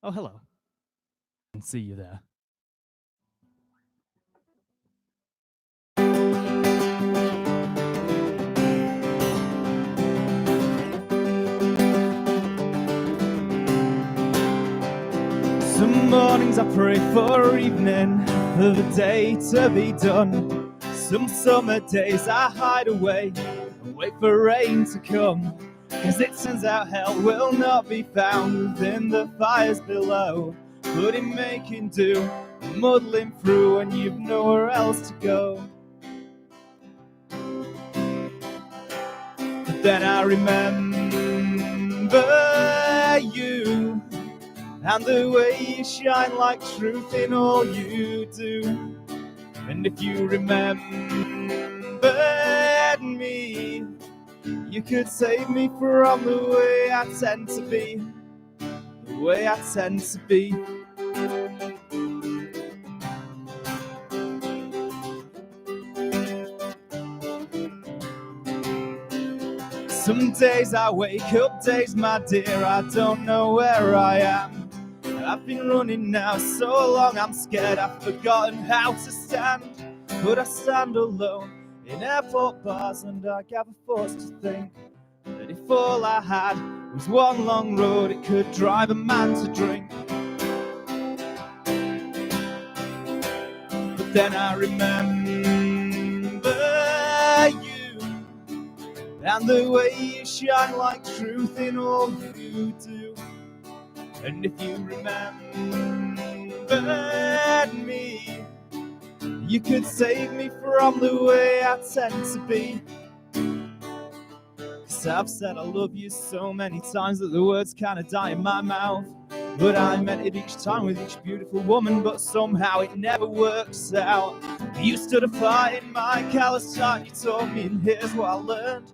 Oh, hello. I can see you there. Some mornings I pray for evening, for the day to be done. Some summer days I hide away and wait for rain to come. 'Cause it turns out hell will not be found within the fires below. But in making do, muddling through when you've nowhere else to go. But then I remember you, and the way you shine like truth in all you do. And if you remembered me, you could save me from the way I tend to be. The way I tend to be. Some days I wake up, days, my dear, I don't know where I am. I've been running now so long, I'm scared I've forgotten how to stand. But I stand alone in airport bars and I gather thoughts to think that if all I had was one long road, it could drive a man to drink. But then I remember you, and the way you shine like truth in all you do. And if you remembered me, you could save me from the way I tend to be. 'Cause I've said I love you so many times that the words kinda die in my mouth. But I meant it each time with each beautiful woman, but somehow it never works out. You stood apart in my callous heart, you told me, and here's what I learned.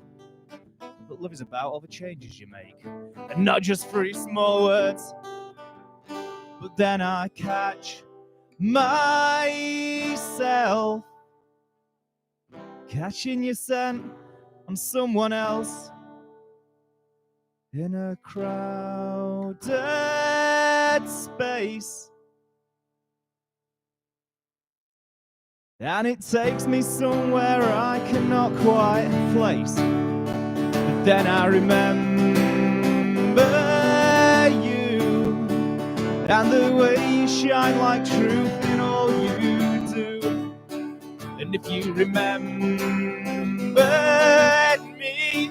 But love is about all the changes you make, and not just 3 small words. But then I catch myself catching your scent on someone else in a crowded space. And it takes me somewhere I cannot quite place. But then I remember you, and the way you shine like truth in all you do. And if you remembered me,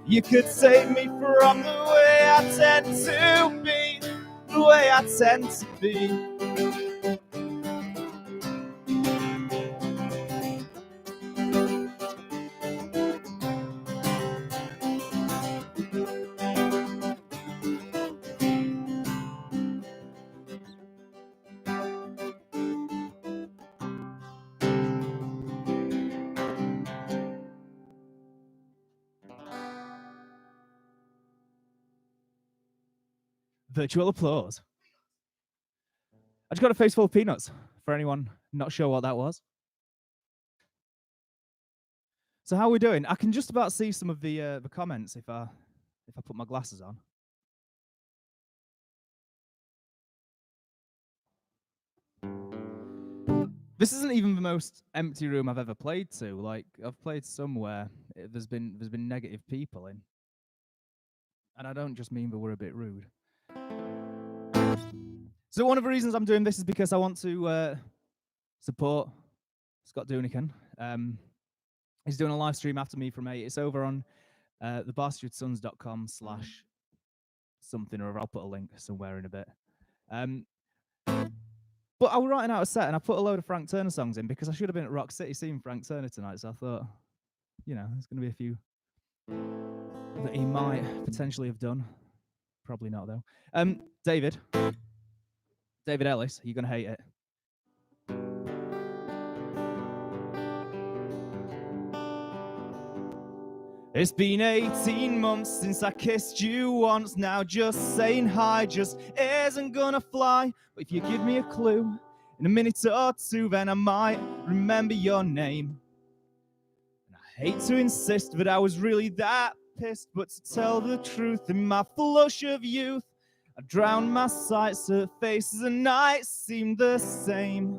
you could save me from the way I tend to be. The way I tend to be. Virtual applause. I just got a face full of peanuts, for anyone not sure what that was. So how are we doing? I can just about see some of the comments if I put my glasses on. This isn't even the most empty room I've ever played to. Like, I've played somewhere there's been negative people in, and I don't just mean that we're a bit rude. So one of the reasons I'm doing this is because I want to support Scott Doonican. He's doing a live stream after me from 8. It's over on thebastardsons.com/something or other. I'll put a link somewhere in a bit. But I was writing out a set and I put a load of Frank Turner songs in because I should have been at Rock City seeing Frank Turner tonight. So I thought, you know, there's going to be a few that he might potentially have done. Probably not, though. David Ellis, you're going to hate it. It's been 18 months since I kissed you once. Now just saying hi just isn't gonna fly. But if you give me a clue in a minute or two, then I might remember your name. And I hate to insist, but I was really that pissed. But to tell the truth, in my flush of youth, I drowned my sights, her faces and nights seemed the same.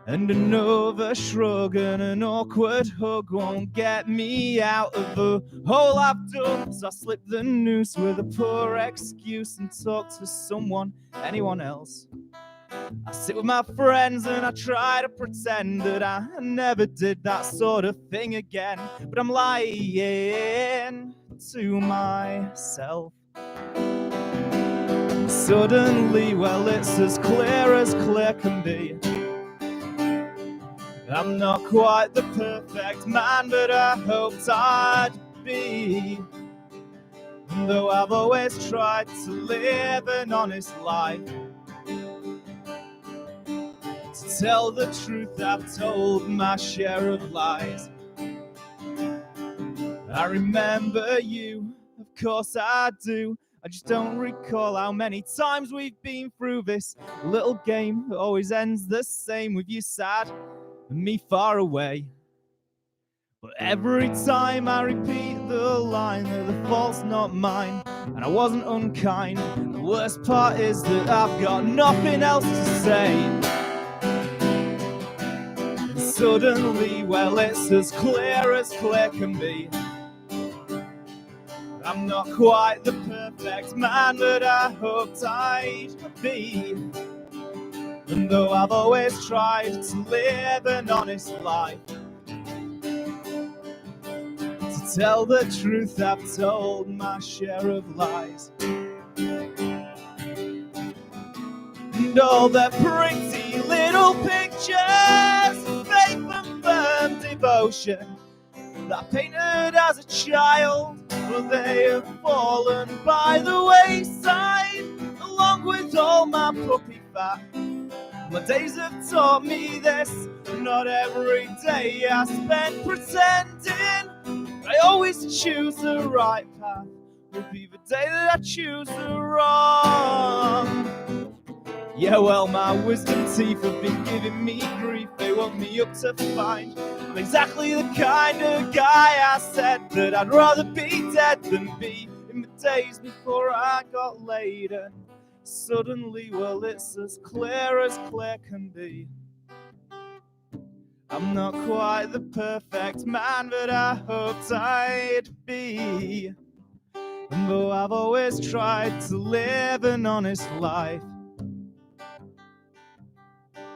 And another shrug and an awkward hug won't get me out of the hole I've done. So I slip the noose with a poor excuse and talk to someone, anyone else. I sit with my friends and I try to pretend that I never did that sort of thing again. But I'm lying to myself. Suddenly, well, it's as clear can be. I'm not quite the perfect man, but I hoped I'd be. And though I've always tried to live an honest life, to tell the truth, I've told my share of lies. I remember you, of course I do. I just don't recall how many times we've been through this little game that always ends the same, with you sad and me far away. But every time I repeat the line that the fault's not mine and I wasn't unkind, the worst part is that I've got nothing else to say. And suddenly, well, it's as clear can be. I'm not quite the perfect man, but I hoped I'd be. And though I've always tried to live an honest life, to tell the truth, I've told my share of lies. And all the pretty little pictures of faith and firm devotion that I painted as a child, well, they have fallen by the wayside, along with all my puppy fat. My days have taught me this. Not every day I spend pretending I always choose the right path will be the day that I choose the wrong. Yeah, well, my wisdom teeth have been giving me grief. They want me up to find I'm exactly the kind of guy I said that I'd rather be dead than be in the days before I got laid. And suddenly, well, it's as clear can be. I'm not quite the perfect man, but I hoped I'd be. And though I've always tried to live an honest life,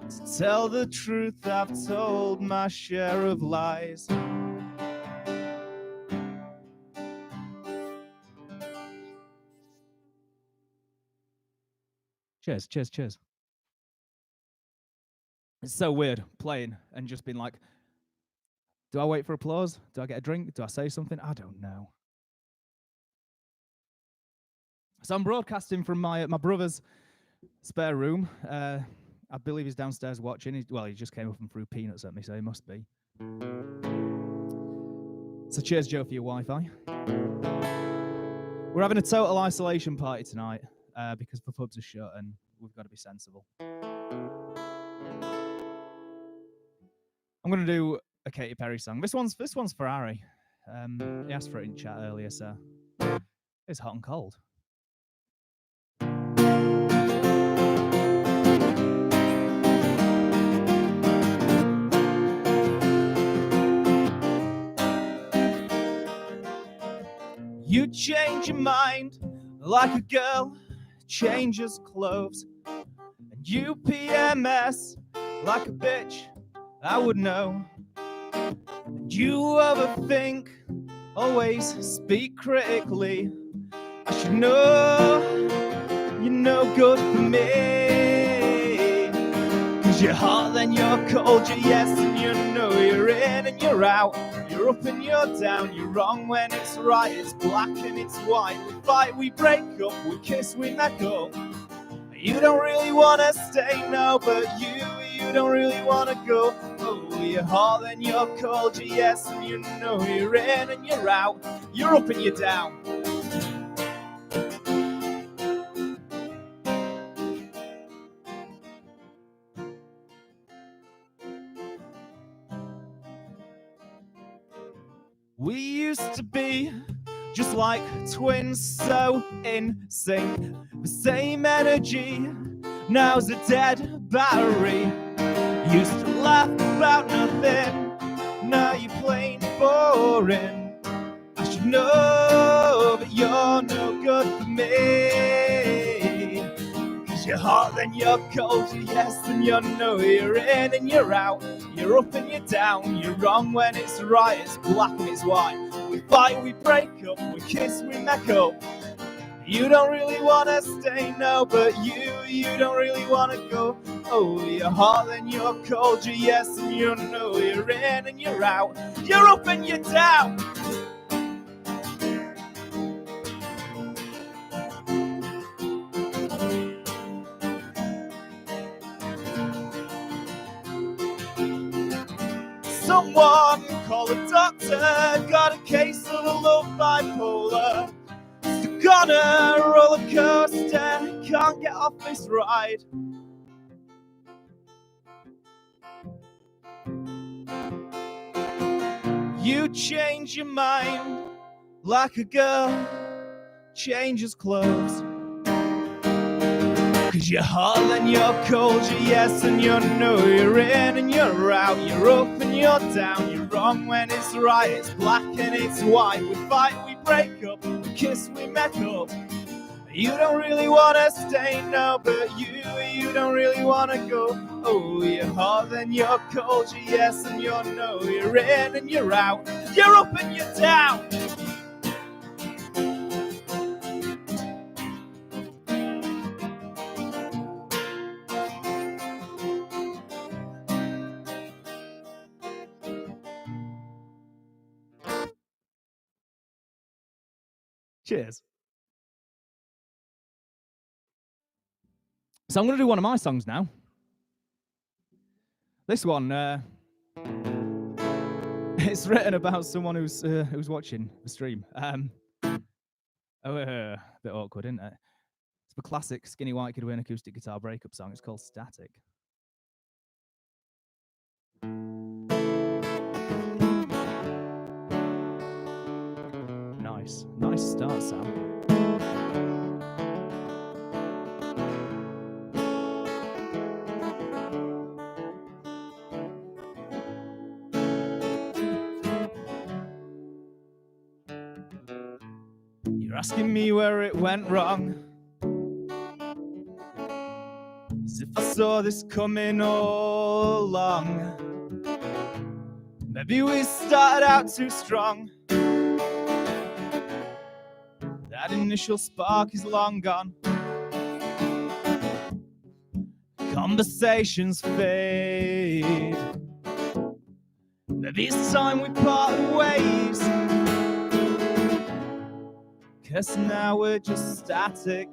to tell the truth, I've told my share of lies. Cheers, cheers, cheers. It's so weird playing and just being like, do I wait for applause? Do I get a drink? Do I say something? I don't know. So I'm broadcasting from my brother's spare room. I believe he's downstairs watching. He just came up and threw peanuts at me, so he must be. So cheers, Joe, for your Wi-Fi. We're having a total isolation party tonight because the pubs are shut and we've got to be sensible. I'm going to do a Katy Perry song. This one's for Harry. He asked for it in chat earlier, so it's hot and cold. You change your mind like a girl changes clothes, and you PMS like a bitch, I would know. And you overthink, always speak critically. I should know you're no good for me, 'cause you're hot then you're cold, you're yes and you know you're in and you're out. You're up and you're down, you're wrong when it's right, it's black and it's white. We fight, we break up, we kiss, we make up. You don't really want to stay, no, but you don't really want to go. Oh, you're hot and you're cold, you're yes and you know you're in and you're out. You're up and you're down. We used to be just like twins, so in sync. The same energy, now's a dead battery. Used to laugh about nothing, now you're plain boring. I should know, but you're no good for me. 'Cause you're hot, then you're cold, you're yes, and you know you're in and you're out. You're up and you're down, you're wrong when it's right, it's black and it's white. We fight, we break up, we kiss, we make up. You don't really wanna stay, no, but you don't really wanna go. Oh, you're hot, then you're cold, you're yes, and you know you're in and you're out. You're up and you're down. Someone call a doctor, got a case of the love bipolar. Stuck on a roller coaster, can't get off this ride. You change your mind like a girl changes clothes. 'Cause you're hot and you're cold, you're yes and you know you're in and you're out. You're up and you're down, you're wrong when it's right, it's black and it's white. We fight, we break up, we kiss, we make up. You don't really wanna stay, no, but you don't really wanna go. Oh, you're hot and you're cold, you're yes and you know you're in and you're out. You're up and you're down. Cheers. So I'm going to do one of my songs now. This one, it's written about someone who's watching the stream. A bit awkward, isn't it? It's the classic Skinny White Kid with an acoustic guitar breakup song. It's called Static. Nice start, Sam. You're asking me where it went wrong, as if I saw this coming all along. Maybe we started out too strong. That initial spark is long gone. Conversations fade. Maybe it's time we parted ways. 'Cause now we're just static.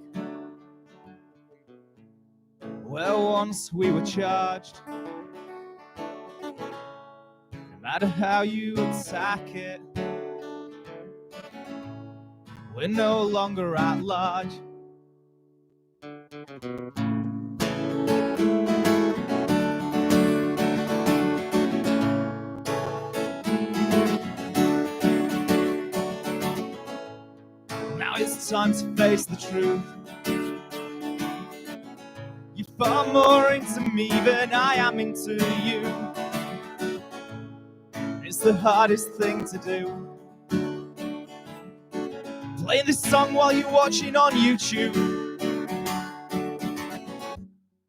Where once we were charged. No matter how you attack it, we're no longer at large. Now it's time to face the truth. You're far more into me than I am into you. It's the hardest thing to do. Playing this song while you're watching on YouTube.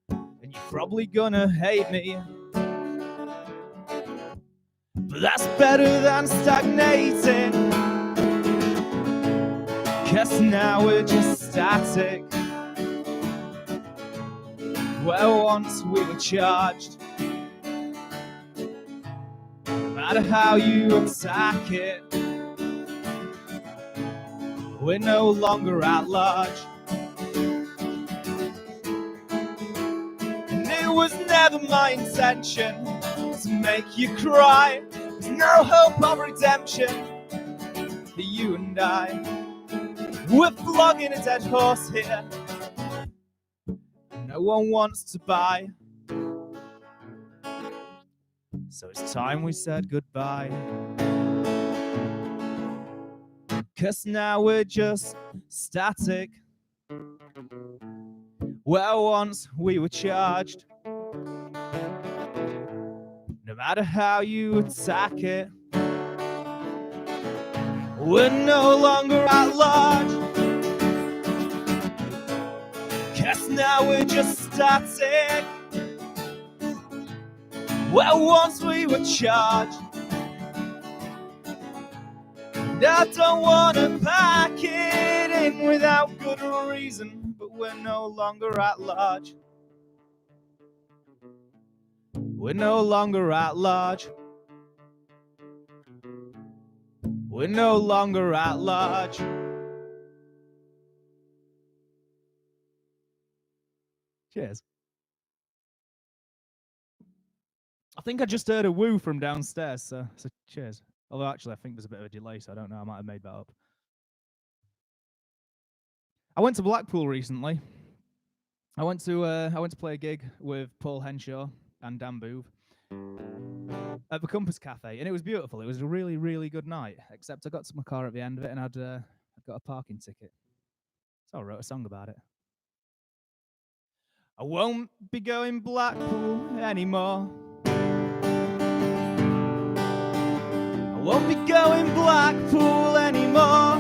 And you're probably gonna hate me. But that's better than stagnating. 'Cause now we're just static. Where once we were charged. No matter how you attack it, we're no longer at large. And it was never my intention to make you cry. There's no hope of redemption for you and I. We're flogging a dead horse here. No one wants to buy. So it's time we said goodbye. 'cause now we're just static. Well, once we were charged. No matter how you attack it, we're no longer at large. 'Cause now we're just static. Well, once we were charged. And I don't want to pack it in without good reason, but we're no longer at large. We're no longer at large. We're no longer at large. Cheers. I think I just heard a woo from downstairs, so cheers. Although actually I think there's a bit of a delay, so I don't know, I might have made that up. I went to Blackpool recently. I went to play a gig with Paul Henshaw and Dan Boove at the Compass Cafe, and it was beautiful. It was a really, really good night, except I got to my car at the end of it and I'd got a parking ticket. So I wrote a song about it. I won't be going Blackpool anymore. I won't be going Blackpool anymore.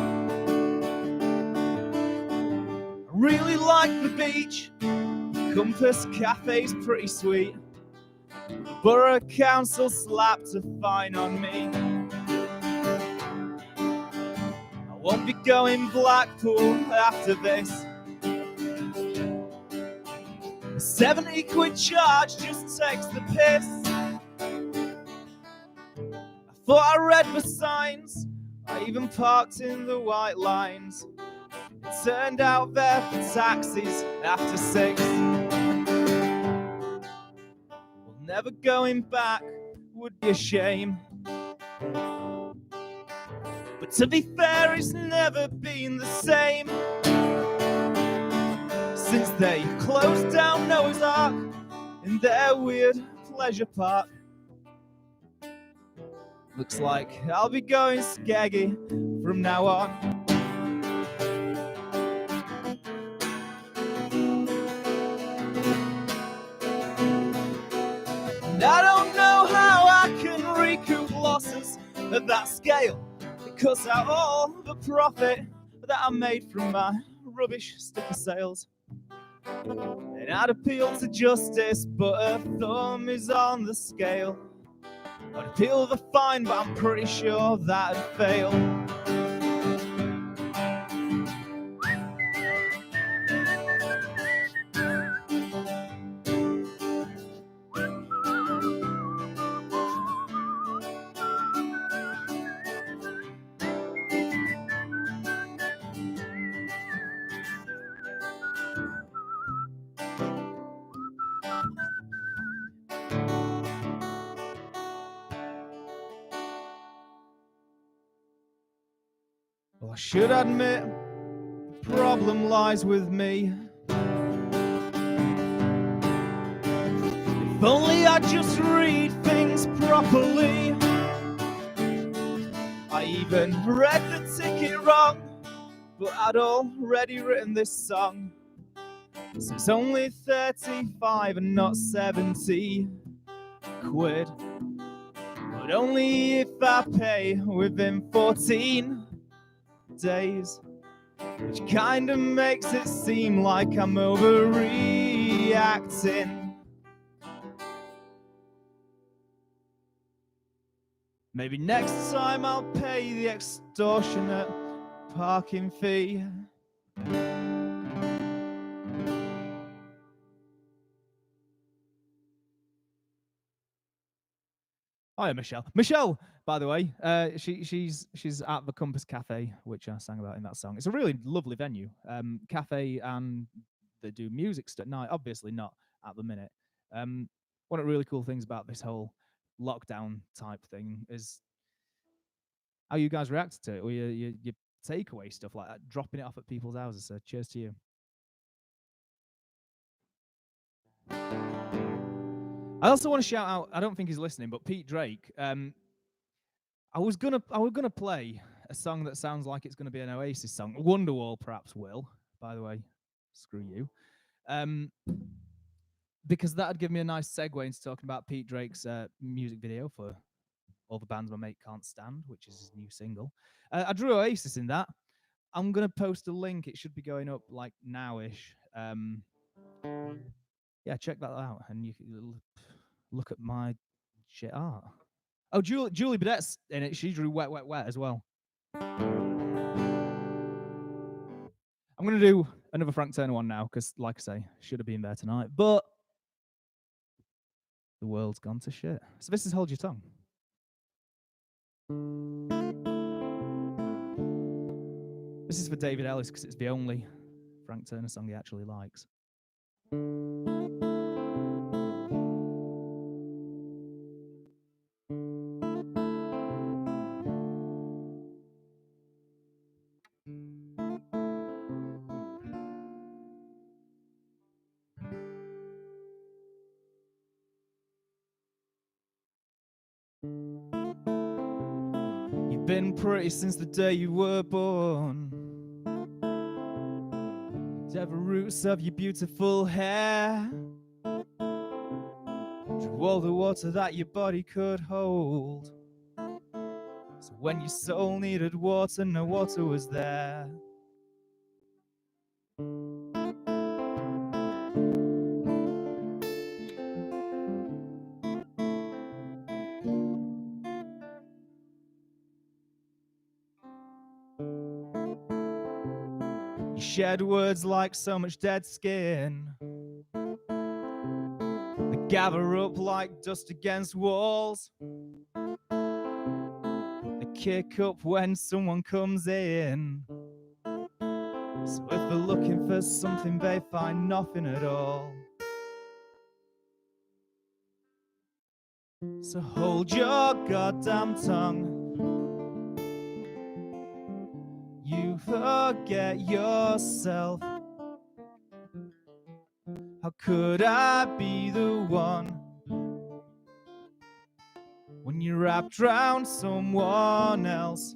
I really like the beach. Compass Cafe's pretty sweet. The Borough Council slapped a fine on me. I won't be going Blackpool after this. A 70 quid charge just takes the piss. I thought I read the signs. I even parked in the white lines. It turned out they're for taxis after 6. Well, never going back would be a shame. But to be fair, it's never been the same since they closed down Noah's Ark in their weird pleasure park. Looks like I'll be going skeggy from now on. And I don't know how I can recoup losses at that scale, because out all the profit that I made from my rubbish sticker sales. And I'd appeal to justice, but her thumb is on the scale. I'd appeal the fine, but I'm pretty sure that'd fail. Well, I should admit, the problem lies with me. If only I just read things properly. I even read the ticket wrong, but I'd already written this song. So it's only 35 and not 70 quid. But only if I pay within 14 days, which kind of makes it seem like I'm overreacting. Maybe next time I'll pay the extortionate parking fee. Hiya, Michelle. Michelle, by the way, she's at the Compass Cafe, which I sang about in that song. It's a really lovely venue, cafe, and they do music at night. Obviously not at the minute. One of the really cool things about this whole lockdown type thing is how you guys reacted to it, or your takeaway stuff like that, dropping it off at people's houses. So cheers to you. I also want to shout out, I don't think he's listening, but Pete Drake. I was gonna play a song that sounds like it's going to be an Oasis song. Wonderwall perhaps will, by the way. Screw you. Because that would give me a nice segue into talking about Pete Drake's music video for All the Bands My Mate Can't Stand, which is his new single. I drew Oasis in that. I'm going to post a link. It should be going up like now-ish. Yeah, check that out. And you can look at my shit art. Oh, Julie Badette's in it. She drew Wet, Wet, Wet as well. I'm going to do another Frank Turner one now because, like I say, should have been there tonight. But the world's gone to shit. So this is Hold Your Tongue. This is for David Ellis because it's the only Frank Turner song he actually likes. You've been pretty since the day you were born. Every roots of your beautiful hair drew all the water that your body could hold. So when your soul needed water, no water was there. You shed words like so much dead skin. They gather up like dust against walls. They kick up when someone comes in. So if they're looking for something, they find nothing at all. So hold your goddamn tongue. You forget yourself. How could I be the one when you're wrapped around someone else?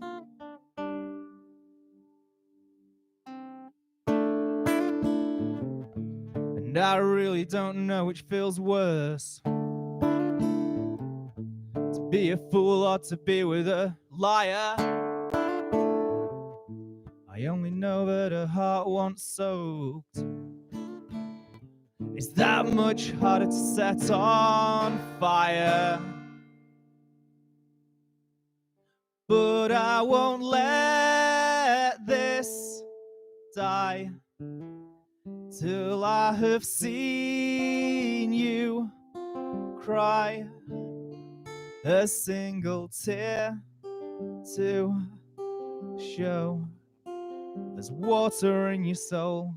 And I really don't know which feels worse, to be a fool or to be with a liar. I only know that a heart once soaked is that much harder to set on fire. But I won't let this die till I have seen you cry a single tear to show there's water in your soul.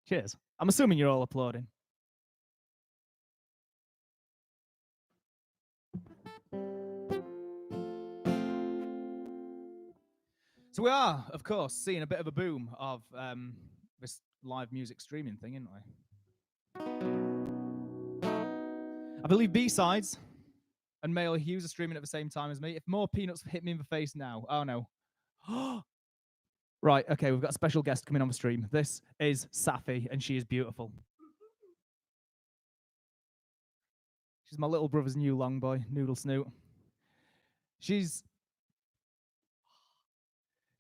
Cheers. I'm assuming you're all applauding. So we are, of course, seeing a bit of a boom of this live music streaming thing, isn't we? I believe B-Sides and Mailer Hughes are streaming at the same time as me. If more peanuts hit me in the face now. Oh, no. Right, okay, we've got a special guest coming on the stream. This is Safi, and she is beautiful. She's my little brother's new long boy, Noodle Snoot. She's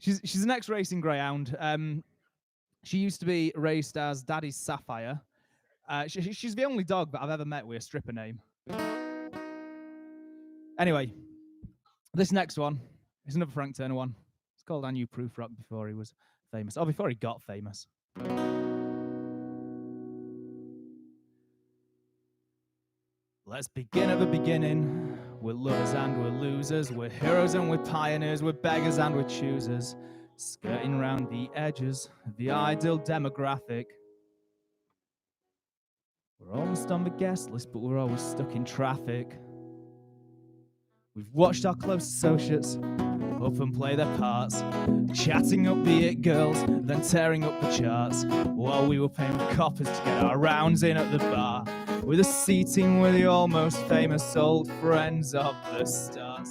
an ex-racing greyhound. She used to be raced as Daddy's Sapphire. She's the only dog that I've ever met with a stripper name. Anyway, this next one is another Frank Turner one. It's called I Knew Prufrock before he was famous. Oh, before he got famous. Let's begin at the beginning. We're lovers and we're losers. We're heroes and we're pioneers. We're beggars and we're choosers. Skirting round the edges of the ideal demographic. almost on the guest list, but we're always stuck in traffic. We've watched our close associates up and play their parts, chatting up the it girls, then tearing up the charts, while we were paying coppers to get our rounds in at the bar, with a seating with the almost famous old friends of the start.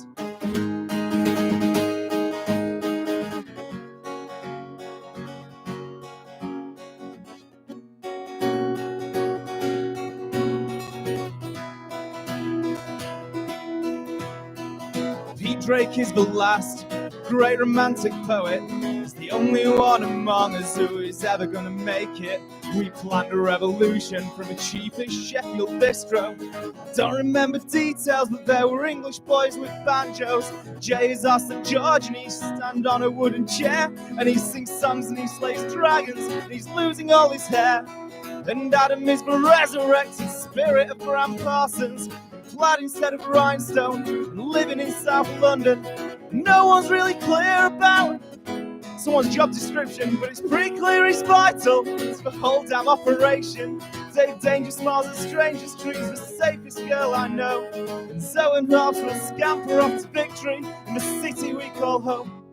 Drake is the last great romantic poet. He's the only one among us who is ever gonna make it. We planned a revolution from a cheapish Sheffield bistro. I don't remember details, but there were English boys with banjos. Jay is our St. George and he stands on a wooden chair, and he sings songs and he slays dragons and he's losing all his hair. And Adam is the resurrected spirit of Graham Parsons, flat instead of rhinestone, living in South London. No one's really clear about someone's job description, but it's pretty clear he's vital. It's the whole damn operation. Dave Danger smiles at strangers, trees the safest girl I know. And Zoe and Hobbs will scamper off to victory in the city we call home.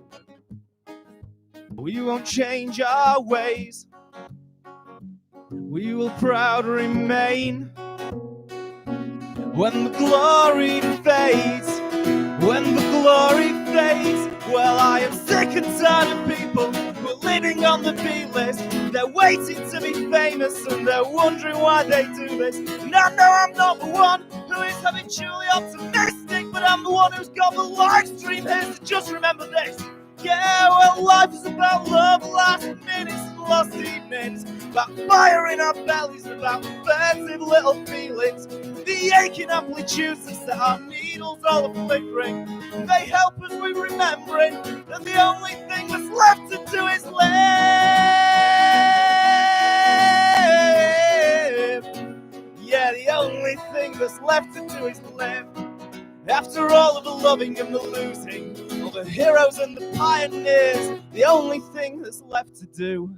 We won't change our ways. We will proud remain. When the glory fades, when the glory fades, well, I am sick and tired of people who are living on the B-list. They're waiting to be famous and they're wondering why they do this. And I know I'm not the one who is habitually optimistic, but I'm the one who's got the Livestream here, so just remember this. Yeah, well, life is about love, last minutes and lost evenings, about fire in our bellies, about furtive little feelings. The aching amplitudes that set our needles all are flickering. They help us with remembering that the only thing that's left to do is live. Yeah, the only thing that's left to do is live. After all of the loving and the losing, all the heroes and the pioneers, the only thing that's left to do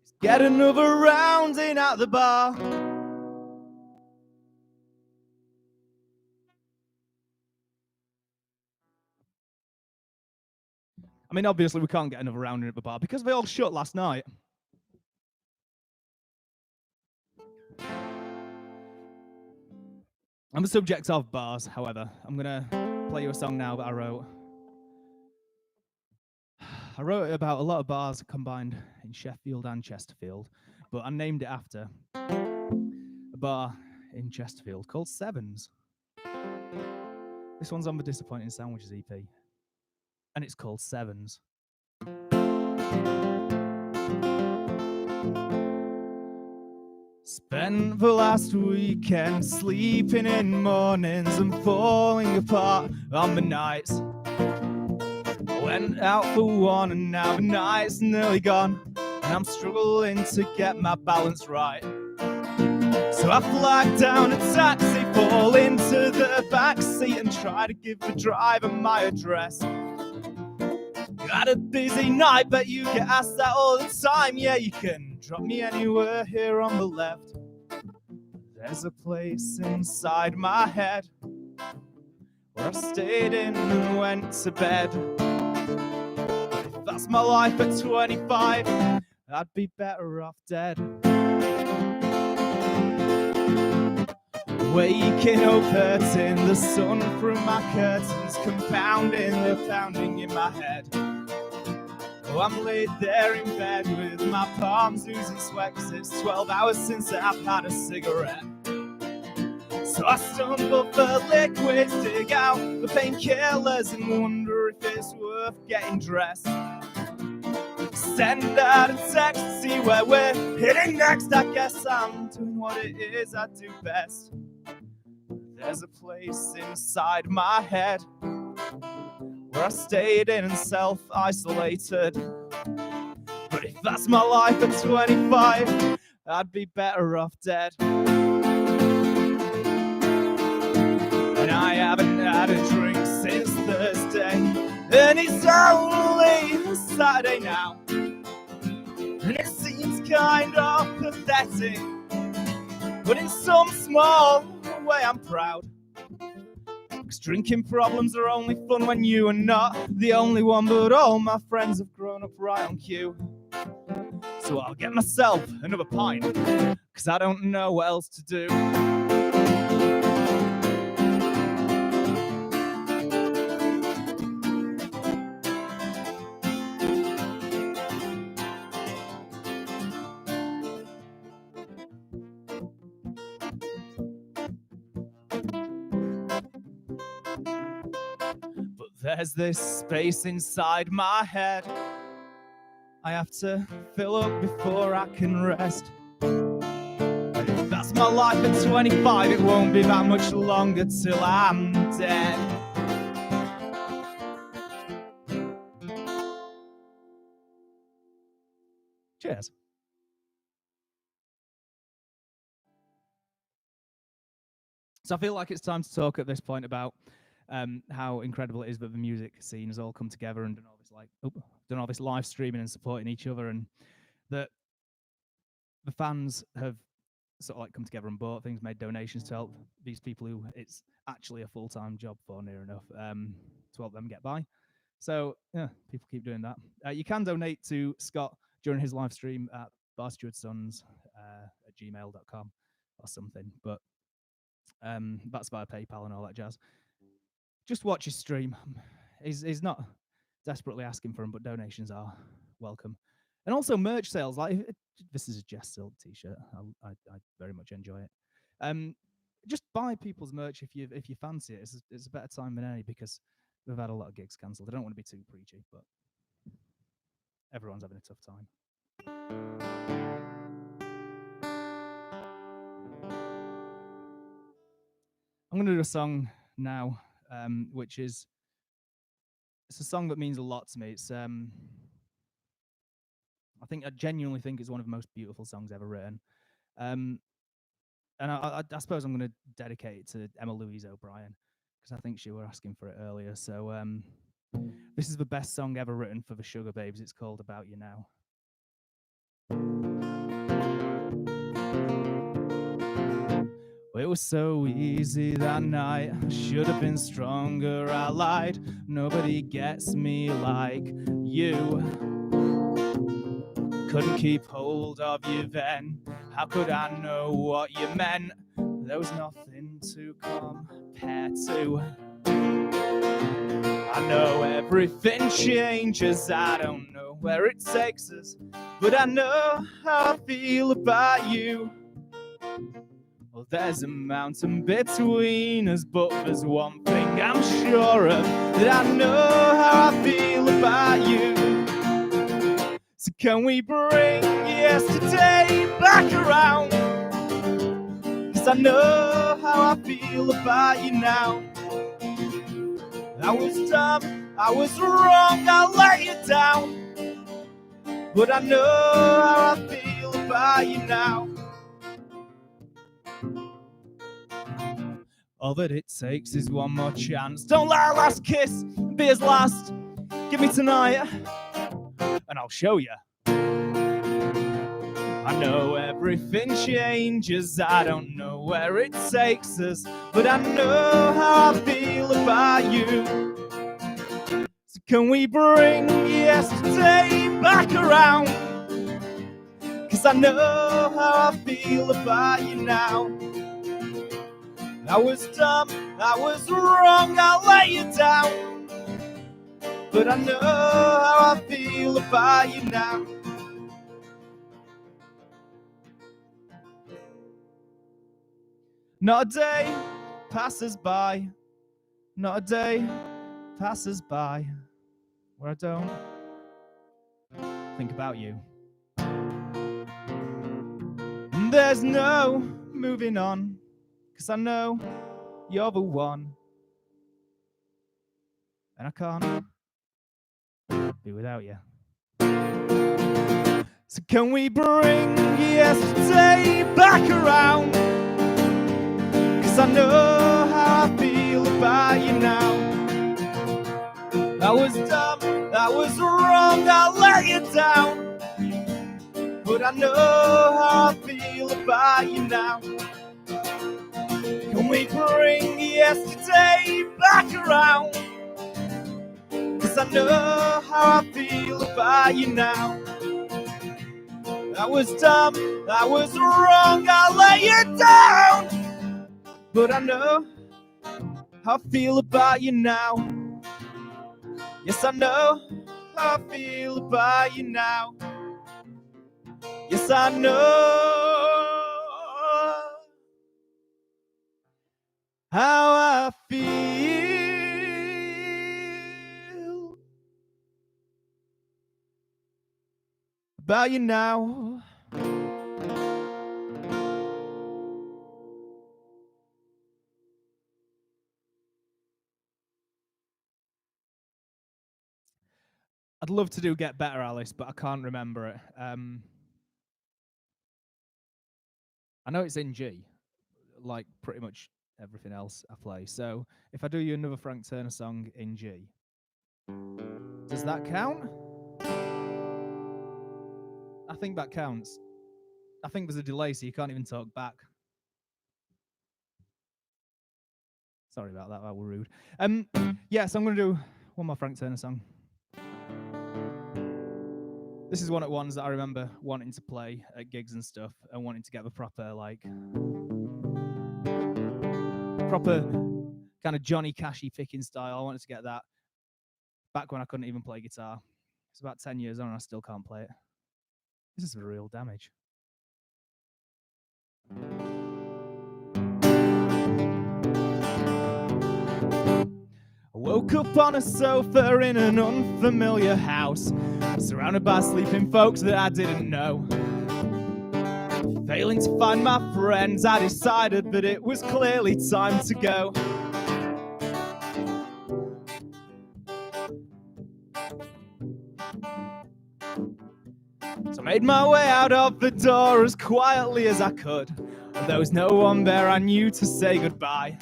is get another round in at the bar. I mean, obviously we can't get another round in at the bar because they all shut last night. On the subject of bars, however, I'm going to play you a song now that I wrote. I wrote it about a lot of bars combined in Sheffield and Chesterfield, but I named it after a bar in Chesterfield called Sevens. This one's on the Disappointing Sandwiches EP, and it's called Sevens. Spent the last weekend sleeping in mornings and falling apart on the nights. I went out for one and now the night's nearly gone, and I'm struggling to get my balance right. So I flag down a taxi, fall into the back seat and try to give the driver my address. Had a busy night, but you get asked that all the time. Yeah, you can drop me anywhere here on the left. There's a place inside my head where I stayed in and went to bed. If that's my life at 25, I'd be better off dead. Waking up, hurting the sun through my curtains, compounding the pounding in my head. Oh, I'm laid there in bed with my palms oozing sweat, 'cause it's 12 hours since I've had a cigarette. So I stumble for liquids, dig out the painkillers and wonder if it's worth getting dressed. Send out a text to see where we're heading next. I guess I'm doing what it is I do best. There's a place inside my head where I stayed in and self-isolated. But if that's my life at 25, I'd be better off dead. And I haven't had a drink since Thursday, and it's only Saturday now. And it seems kind of pathetic but in some small way I'm proud. 'Cause drinking problems are only fun when you are not the only one, but all my friends have grown up right on cue. So I'll get myself another pint, 'cause I don't know what else to do. But there's this space inside my head I have to fill up before I can rest. And if that's my life at 25, it won't be that much longer till I'm dead. Cheers. So I feel like it's time to talk at this point about how incredible it is that the music scene has all come together and done all this live streaming and supporting each other, and that the fans have sort of like come together and bought things, made donations to help these people who it's actually a full-time job for, near enough, to help them get by. So yeah, people keep doing that. You can donate to Scott during his live stream at barstewardsons at gmail.com or something, but that's via PayPal and all that jazz. Just watch his stream. He's not desperately asking for them, but donations are welcome. And also merch sales. Like this is a Jess Silk t-shirt. I very much enjoy it. Just buy people's merch if you fancy it. It's a better time than any, because we've had a lot of gigs cancelled. I don't want to be too preachy, but everyone's having a tough time. I'm going to do a song now, which is it's a song that means a lot to me. It's I genuinely think it's one of the most beautiful songs ever written. And I suppose I'm going to dedicate it to Emma Louise O'Brien, because I think she were asking for it earlier. So this is the best song ever written for the Sugar Babes. It's called About You Now. It was so easy that night, I should have been stronger, I lied. Nobody gets me like you. Couldn't keep hold of you then. How could I know what you meant? There was nothing to compare to. I know everything changes, I don't know where it takes us, but I know how I feel about you. Well, there's a mountain between us, but there's one thing I'm sure of, that I know how I feel about you. So can we bring yesterday back around? 'Cause I know how I feel about you now. I was dumb, I was wrong, I let you down, but I know how I feel about you now. All that it takes is one more chance. Don't let our last kiss be his last. Give me tonight, and I'll show you. I know everything changes, I don't know where it takes us, but I know how I feel about you. So can we bring yesterday back around? 'Cause I know how I feel about you now. I was dumb, I was wrong, I let you down, but I know how I feel about you now. Not a day passes by, not a day passes by where I don't think about you. And there's no moving on, 'cause I know you're the one, and I can't be without you. So can we bring yesterday back around? 'Cause I know how I feel about you now. I was dumb, I was wrong, I let you down, but I know how I feel about you now. Can we bring yesterday back around? 'Cause I know how I feel about you now. That was dumb, that was wrong, I'll lay you down. But I know how I feel about you now. Yes, I know how I feel about you now. Yes, I know how I feel about you now. I'd love to do Get Better, Alice, but I can't remember it. I know it's in G, like pretty much everything else I play. So if I do you another Frank Turner song in G, does that count? I think that counts. I think there's a delay, so you can't even talk back. Sorry about that, that was rude. Yes, I'm going to do one more Frank Turner song. This is one of the ones that I remember wanting to play at gigs and stuff, and wanting to get the proper, like, proper kind of Johnny Cashy picking style. I wanted to get that back when I couldn't even play guitar. It's about 10 years on and I still can't play it. This is real damage. I woke up on a sofa in an unfamiliar house, surrounded by sleeping folks that I didn't know. Failing to find my friends, I decided that it was clearly time to go. So I made my way out of the door as quietly as I could. There was no one there I knew to say goodbye.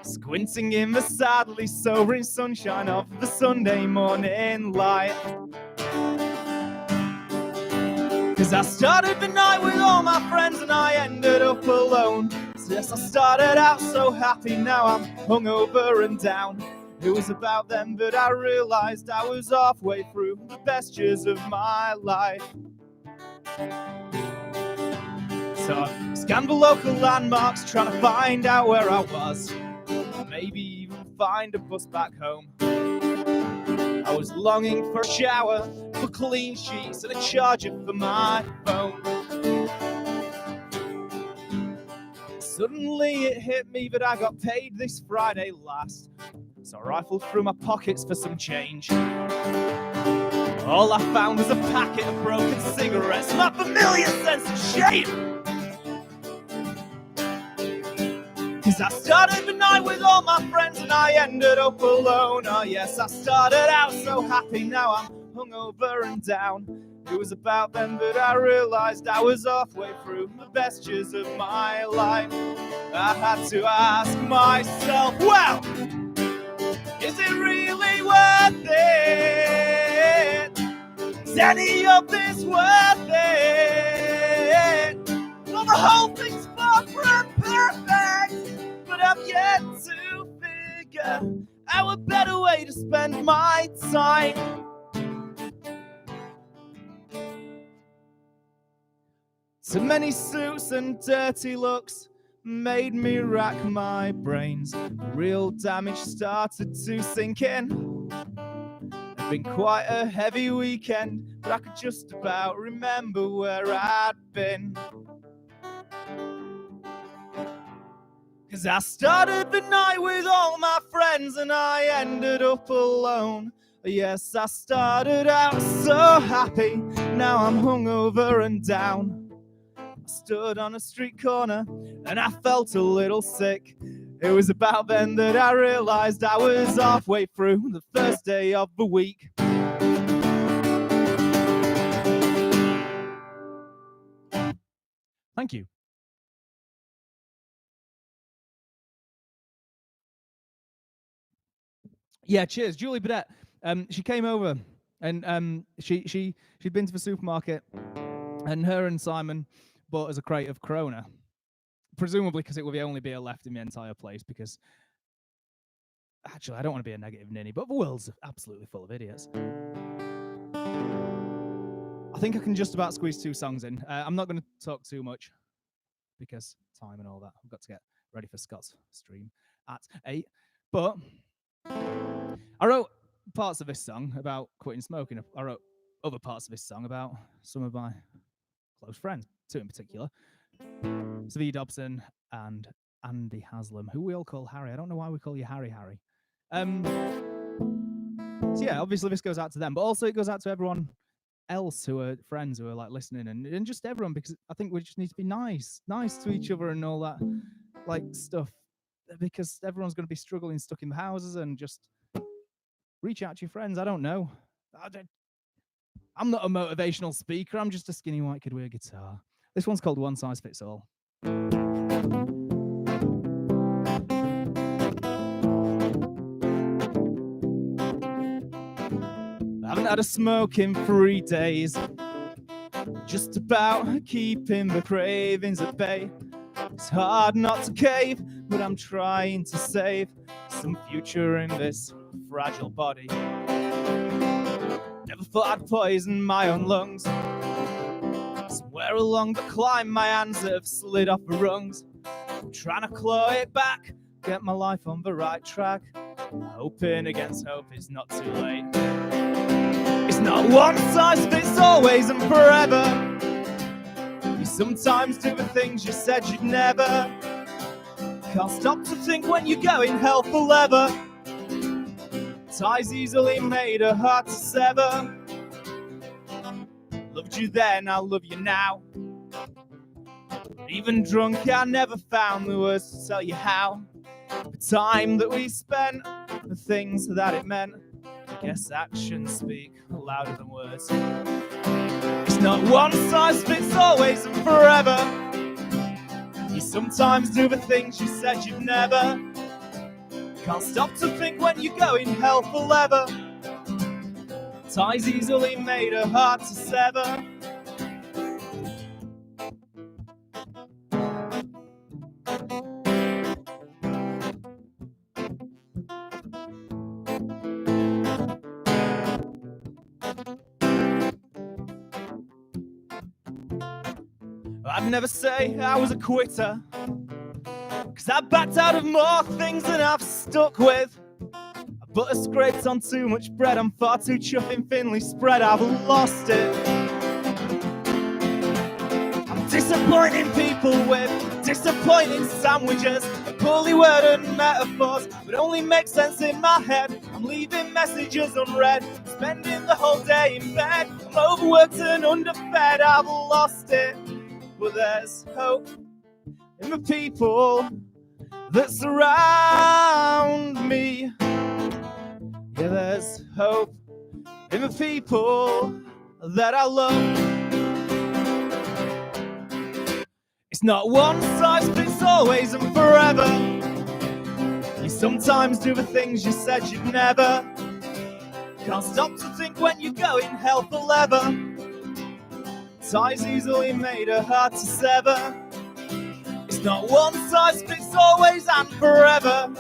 Squinting in the sadly sobering sunshine of the Sunday morning light. 'Cause I started the night with all my friends and I ended up alone. So yes, I started out so happy, now I'm hungover and down. It was about then that I realised I was halfway through the best years of my life. So I scanned the local landmarks, trying to find out where I was. Maybe even find a bus back home. I was longing for a shower, for clean sheets and a charger for my phone. Suddenly it hit me that I got paid this Friday last. So I rifled through my pockets for some change. All I found was a packet of broken cigarettes, my familiar sense of shame. 'Cause I started the night with all my friends and I ended up alone. Oh yes, I started out so happy, now I'm hungover and down. It was about then that I realised I was halfway through the best years of my life. I had to ask myself, well, is it really worth it? Is any of this worth it? Well, the whole thing's far from perfect, but I've yet to figure out a better way to spend my time. Too many suits and dirty looks made me rack my brains. Real damage started to sink in. It's been quite a heavy weekend, but I could just about remember where I'd been. 'Cause I started the night with all my friends and I ended up alone. Yes, I started out so happy, now I'm hungover and down. I stood on a street corner and I felt a little sick. It was about then that I realised I was halfway through the first day of the week. Thank you. Yeah, cheers. Julie Burdett. She came over and she'd been to the supermarket and her and Simon bought us a crate of Corona. presumably because it will be only beer left in the entire place, because actually I don't want to be a negative ninny, but the world's absolutely full of idiots. I think I can just about squeeze 2 songs in. I'm not going to talk too much because time and all that. I've got to get ready for Scott's stream at 8. But I wrote parts of this song about quitting smoking. I wrote other parts of this song about some of my close friends, 2 in particular. Zvi Dobson and Andy Haslam, who we all call Harry. I don't know why we call you Harry. So yeah, obviously this goes out to them, but also it goes out to everyone else who are friends, who are like listening, and just everyone, because I think we just need to be nice to each other and all that like stuff, because everyone's going to be struggling, stuck in the houses, and just reach out to your friends. I don't know. I'm not a motivational speaker. I'm just a skinny white kid with a guitar. This one's called One Size Fits All. I haven't had a smoke in 3 days, just about keeping the cravings at bay. It's hard not to cave, but I'm trying to save some future in this fragile body. Never thought I'd poison my own lungs. Somewhere along the climb, my hands have slid off the rungs. I'm trying to claw it back, get my life on the right track. Hoping against hope it's not too late. It's not one size fits always and forever. You sometimes do the things you said you'd never. Can't stop to think when you're going hell for leather. Ties easily made are hard to sever. Loved you then, I'll love you now. Even drunk, I never found the words to tell you how. The time that we spent, the things that it meant. I guess actions speak louder than words. It's not one size fits always and forever. You sometimes do the things you said you'd never. Can't stop to think when you're going hell for leather. Ties easily made are hard to sever. I'd never say I was a quitter, 'cause I backed out of more things than I've stuck with. Butter scraped on too much bread, I'm far too chuffing thinly spread, I've lost it. I'm disappointing people with disappointing sandwiches, poorly worded metaphors, but only make sense in my head. I'm leaving messages unread, spending the whole day in bed. I'm overworked and underfed, I've lost it. But there's hope in the people that surround me. Yeah, there's hope in the people that I love. It's not one size fits always and forever. You sometimes do the things you said you'd never. Can't stop to think when you're going hell for leather. Ties easily made are hard to sever. It's not one size fits always and forever.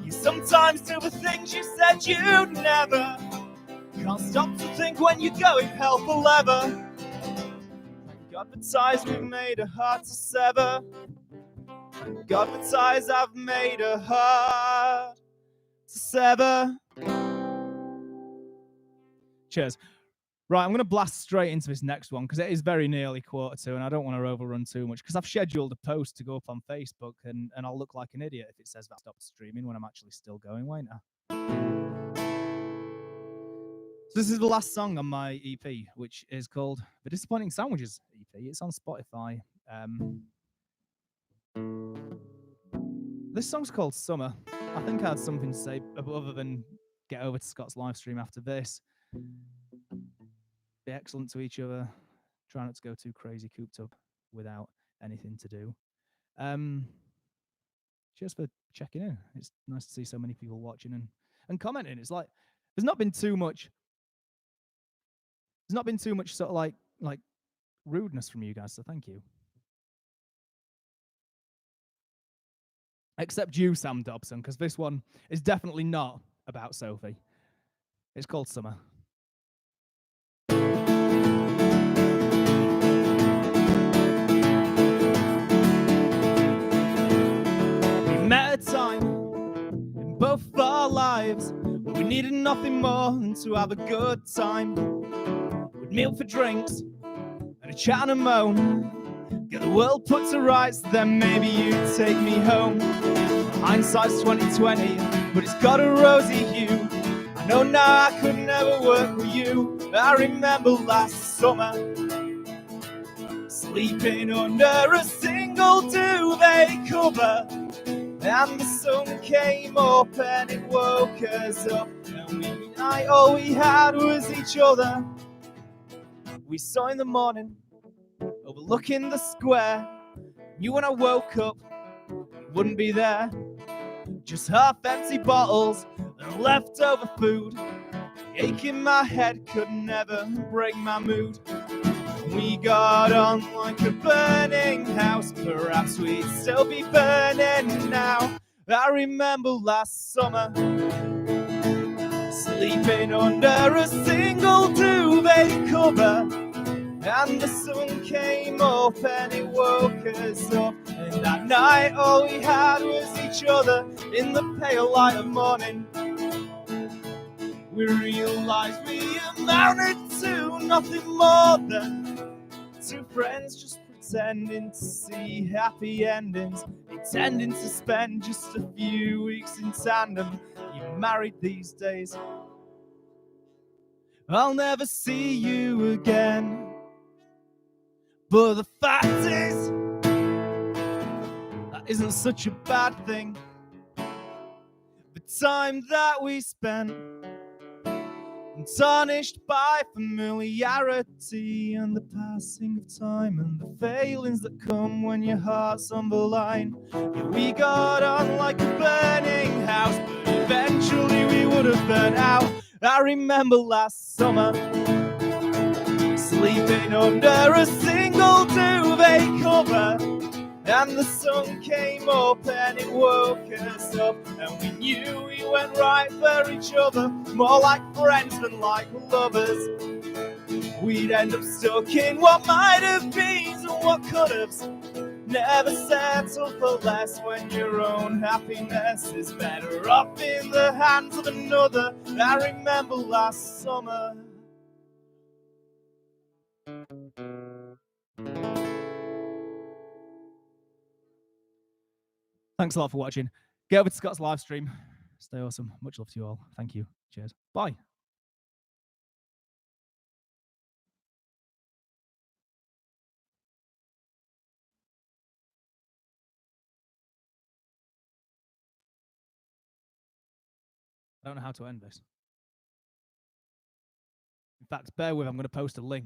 You sometimes do the things you said you'd never. Can't stop to think when you're going hell for leather. Thank God the ties we've made are hard to sever. Thank God the ties I've made are hard to sever. Cheers. Right, I'm going to blast straight into this next one because it is very nearly 1:45 and I don't want to overrun too much because I've scheduled a post to go up on Facebook and I'll look like an idiot if it says that I stopped streaming when I'm actually still going, won't I? So this is the last song on my EP, which is called The Disappointing Sandwiches EP. It's on Spotify. This song's called Summer. I think I had something to say other than get over to Scott's live stream after this. Be excellent to each other. Try not to go too crazy cooped up without anything to do. Just for checking in. It's nice to see so many people watching and commenting. It's like there's not been too much sort of like rudeness from you guys, so thank you. Except you, Sam Dobson, because this one is definitely not about Sophie. It's called Summer. We met a time in both our lives when we needed nothing more than to have a good time. We'd meal for drinks and a chat and a moan. Get the world put to rights, then maybe you'd take me home. Hindsight's 2020, but it's got a rosy hue. I know now I could never work with you. I remember last summer, sleeping under a single duvet cover, and the sun came up and it woke us up, and all we had was each other. We saw in the morning, overlooking the square. Knew when I woke up, you wouldn't be there. Just half-empty bottles and leftover food. The ache in my head could never break my mood. We got on like a burning house. Perhaps we'd still be burning now. I remember last summer, sleeping under a single duvet cover, and the sun came up and it woke us up. And that night all we had was each other in the pale light of morning. We realized we amounted to nothing more than two friends just pretending to see happy endings, intending to spend just a few weeks in tandem. You're married these days, I'll never see you again. But the fact is, that isn't such a bad thing. The time that we spent, tarnished by familiarity and the passing of time and the failings that come when your heart's on the line. Yeah, we got on like a burning house, but eventually we would have burnt out. I remember last summer, sleeping under a single duvet cover, and the sun came up and it woke us up, and we knew we went right for each other, more like friends than like lovers. We'd end up stuck in what might have been and what could have. Never settle for less when your own happiness is better off in the hands of another. I remember last summer. Thanks a lot for watching. Get over to Scott's live stream. Stay awesome. Much love to you all. Thank you. Cheers. Bye. I don't know how to end this. In fact, bear with, I'm going to post a link.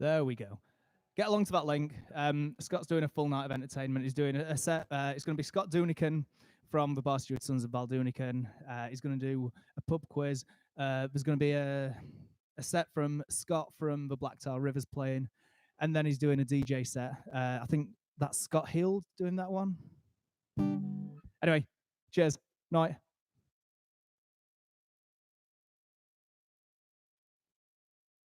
There we go. Get along to that link. Scott's doing a full night of entertainment. He's doing a set. It's going to be Scott Doonican from the Bar Steward Sons of Baldoonican. He's going to do a pub quiz. There's going to be a set from Scott from the Black Tar Rivers playing, and then he's doing a DJ set. I think that's Scott Hill doing that one. Anyway, cheers. Night.